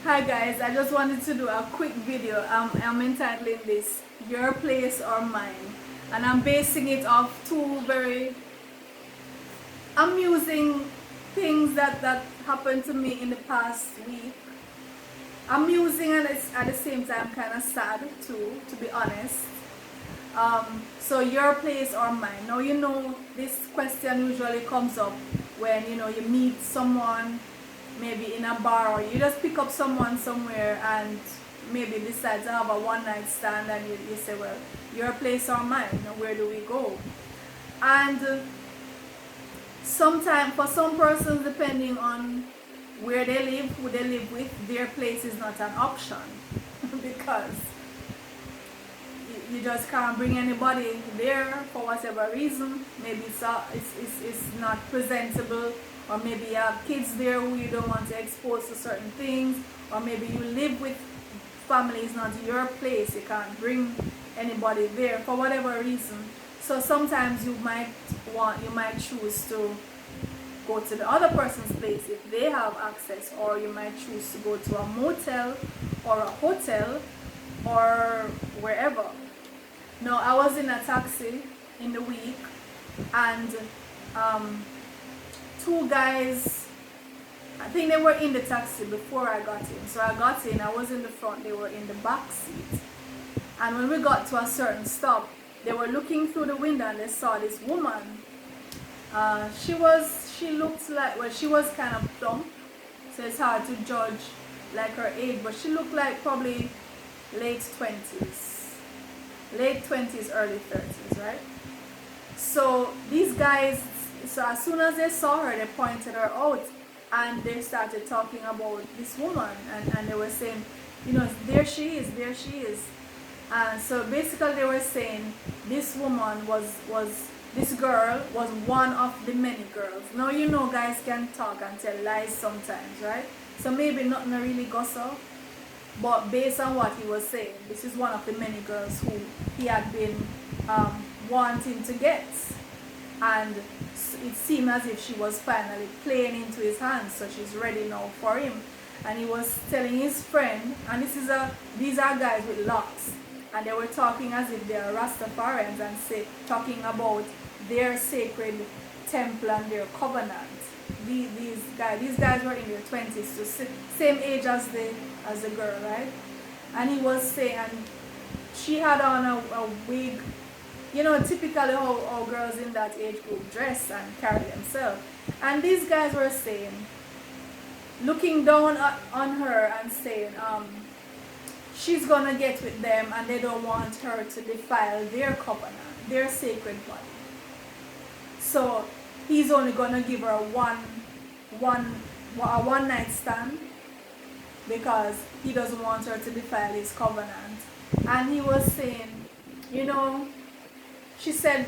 Hi guys, I just wanted to do a quick video. I'm entitling this Your Place or Mine, and I'm basing it off two very amusing things that happened to me in the past week. Amusing, and it's at the same time kind of sad too, to be honest. So your place or mine. Now this question usually comes up when you meet someone maybe in a bar, or you just pick up someone somewhere and maybe decide to have a one night stand, and you say, well, your place or mine, where do we go? And sometimes for some persons, depending on where they live, who they live with, their place is not an option because you just can't bring anybody there for whatever reason. Maybe it's not presentable, or maybe you have kids there who you don't want to expose to certain things, or maybe you live with family, it's not your place, you can't bring anybody there for whatever reason. So sometimes you might choose to go to the other person's place if they have access, or you might choose to go to a motel or a hotel or wherever. Now, I was in a taxi in the week, and two guys, I think they were in the taxi before I got in. So I got in, I was in the front, they were in the back seat. And when we got to a certain stop, they were looking through the window and they saw this woman. She looked like, well, she was kind of plump, so it's hard to judge like her age, but she looked like probably late 20s, early 30s, right? So these guys, so as soon as they saw her, they pointed her out, and they started talking about this woman, and they were saying, there she is, there she is. And so basically they were saying this woman this girl was one of the many girls. Now guys can talk and tell lies sometimes, right? So maybe nothing really goes up, but based on what he was saying, this is one of the many girls who he had been wanting to get, and it seemed as if she was finally playing into his hands, so she's ready now for him. And he was telling his friend, and these are guys with locks, and they were talking as if they are Rastafarians, and talking about their sacred temple and their covenant. These guys were in their 20s, so same age as the girl, right? And he was saying, and she had on a wig, typically how girls in that age group dress and carry themselves. And these guys were saying, looking down on her and saying, she's gonna get with them, and they don't want her to defile their covenant, their sacred body. So he's only gonna give her a one night stand because he doesn't want her to defile his covenant. And he was saying, she said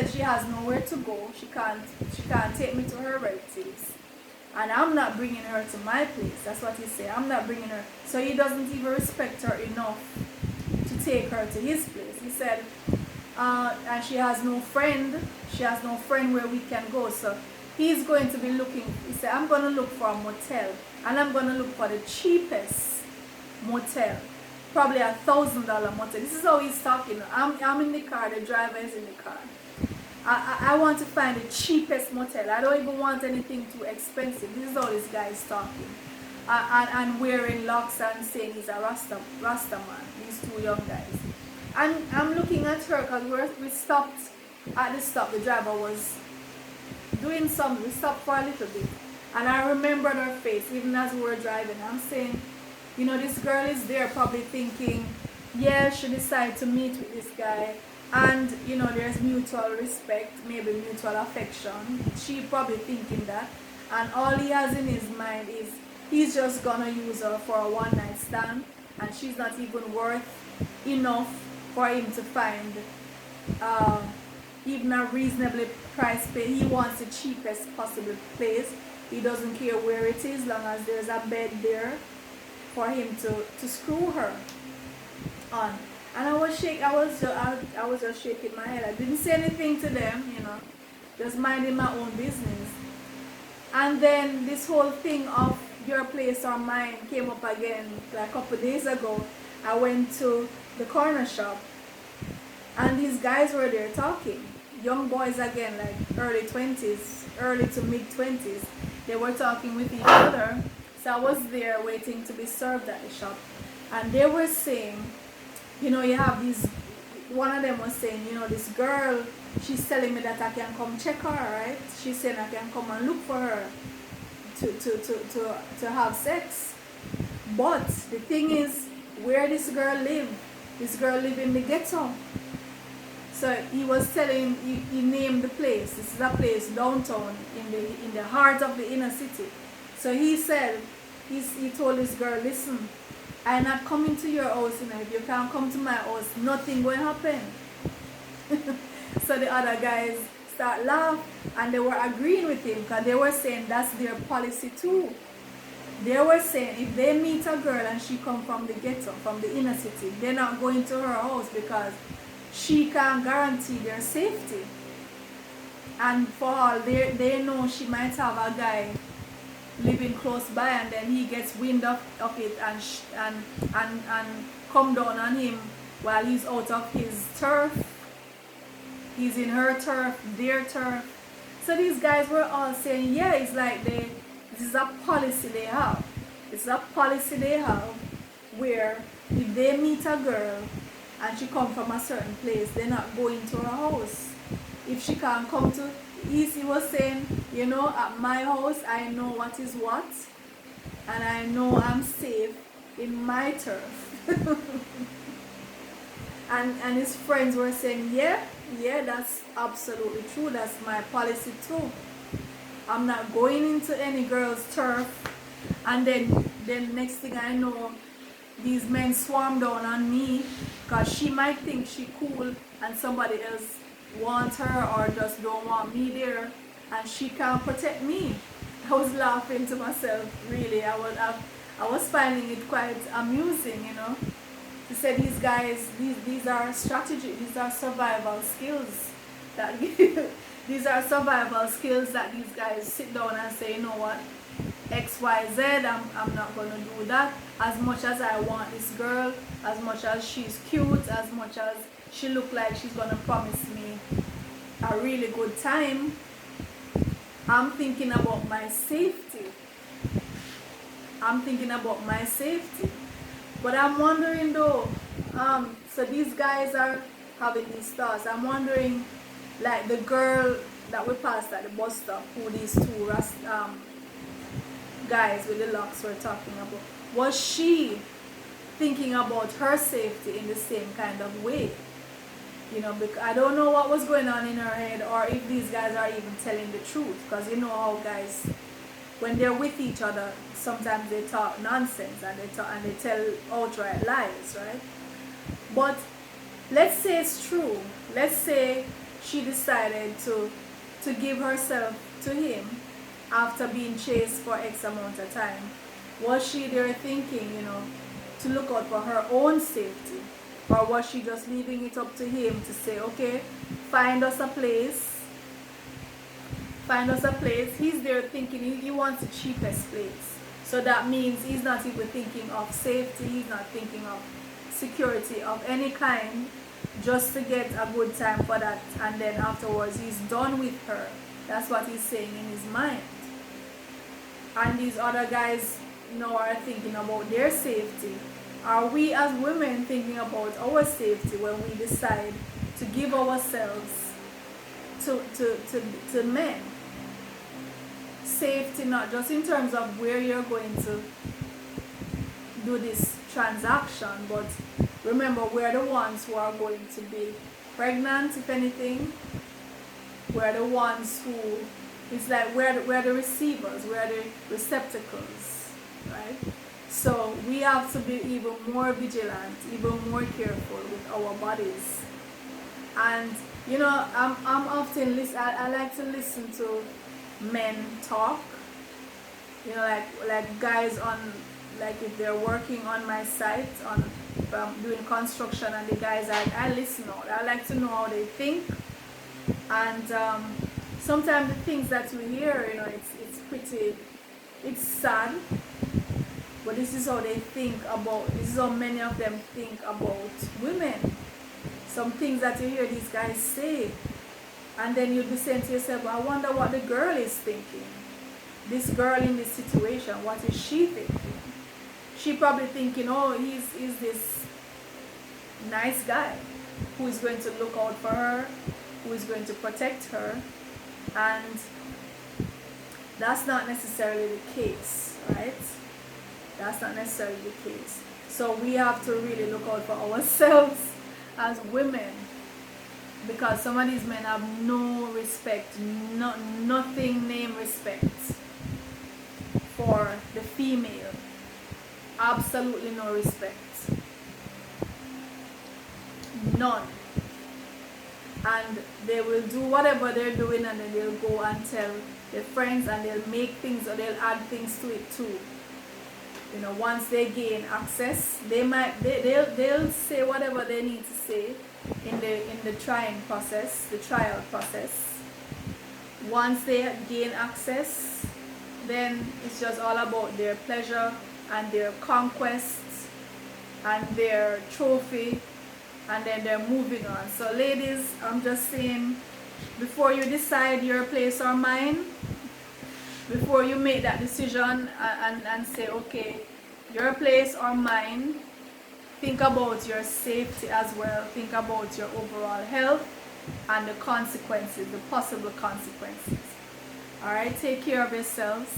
she has nowhere to go. She can't take me to her relatives, and I'm not bringing her to my place. That's what he said. I'm not bringing her. So he doesn't even respect her enough to take her to his place. He said, and she has no friend. She has no friend where we can go. So he's going to be looking. He said, I'm going to look for a motel, and I'm going to look for the cheapest motel. Probably $1,000 motel. This is how he's talking. I'm in the car. The driver is in the car. I want to find the cheapest motel. I don't even want anything too expensive. This is how this guy is talking. And wearing locks and saying he's a Rasta man. These two young guys. And I'm looking at her because we stopped at the stop. The driver was doing something. We stopped for a little bit. And I remembered her face even as we were driving. I'm saying, this girl is there probably thinking, yeah, she decided to meet with this guy. And, there's mutual respect, maybe mutual affection. She probably thinking that. And all he has in his mind is he's just going to use her for a one night stand. And she's not even worth enough for him to find even a reasonably priced place. He wants the cheapest possible place. He doesn't care where it is, long as there's a bed there for him to screw her on. And I was just shaking my head. I didn't say anything to them, just minding my own business. And then this whole thing of your place place or mine came up again like a couple days ago. I went to the corner shop and these guys were there talking. Young boys again, like early 20s, early to mid 20s. They were talking with each other. So I was there waiting to be served at the shop. And they were saying, you know, you have these, one of them was saying, you know, this girl, she's telling me that I can come check her, right? She's saying I can come and look for her to have sex. But the thing is, where this girl live in the ghetto. So he was telling, he named the place. This is a place downtown in the heart of the inner city. So he said, he told this girl, listen, I'm not coming to your house, you know, if you can't come to my house, nothing will happen. So the other guys start laughing and they were agreeing with him because they were saying that's their policy too. They were saying if they meet a girl and she come from the ghetto, from the inner city, they're not going to her house because she can't guarantee their safety. And for all they know, she might have a guy living close by and then he gets wind of it and come down on him while he's out of his turf. He's in her turf, their turf. So these guys were all saying, yeah, it's like this is a policy they have. It's a policy they have where if they meet a girl and she come from a certain place, they're not going to her house. If she can't come to, he was saying, you know, at my house, I know what is what, and I know I'm safe in my turf. and his friends were saying, yeah, that's absolutely true. That's my policy too. I'm not going into any girl's turf. And then next thing I know, these men swarm down on me because she might think she cool and somebody else wants her or just don't want me there and she can't protect me. I was laughing to myself, really. I was finding it quite amusing, you know. To say these guys, these are strategy, these are survival skills that these are survival skills that these guys sit down and say, you know what, XYZ, I'm not going to do that. As much as I want this girl, as much as she's cute, as much as she look like she's going to promise me a really good time, I'm thinking about my safety. I'm thinking about my safety. But I'm wondering though, so these guys are having these thoughts. I'm wondering, like the girl that we passed at the bus stop, who these two guys with the locks were talking about, was she thinking about her safety in the same kind of way? You know, because I don't know what was going on in her head, or if these guys are even telling the truth, because you know how guys, when they're with each other, sometimes they talk nonsense and they tell outright lies, right? But let's say it's true. Let's say she decided to give herself to him after being chased for X amount of time. Was she there thinking, you know, to look out for her own safety? Or was she just leaving it up to him to say, okay, find us a place. Find us a place. He's there thinking he wants the cheapest place. So that means he's not even thinking of safety. He's not thinking of security of any kind, just to get a good time for that. And then afterwards, he's done with her. That's what he's saying in his mind. And these other guys now are thinking about their safety. Are we as women thinking about our safety when we decide to give ourselves to men? Safety not just in terms of where you're going to do this transaction, but remember, we're the ones who are going to be pregnant, if anything. We're the ones who, it's like we're the receivers, we're the receptacles, right? So we have to be even more vigilant, even more careful with our bodies. And you know, I'm often I like to listen to men talk. You know, like guys on, like if they're working on my site, if I'm doing construction, and the guys I listen out. I like to know how they think. And sometimes the things that we hear, you know, it's sad. But this is how they think about, this is how many of them think about women. Some things that you hear these guys say, and then you'll be saying to yourself, I wonder what the girl is thinking. This girl in this situation, what is she thinking? She probably thinking, oh, he's this nice guy who is going to look out for her, who is going to protect her, and that's not necessarily the case, right? That's not necessarily the case. So we have to really look out for ourselves as women, because some of these men have no respect, nothing named respect for the female. Absolutely no respect. None. And they will do whatever they're doing, and then they'll go and tell their friends, and they'll make things, or they'll add things to it too. You know, once they gain access, they'll say whatever they need to say in the trying process, the trial process. Once they gain access, then it's just all about their pleasure and their conquests and their trophy, and then they're moving on. So ladies, I'm just saying, before you decide your place or mine, before you make that decision and say, okay, your place or mine, think about your safety as well. Think about your overall health and the consequences, the possible consequences. Alright, take care of yourselves.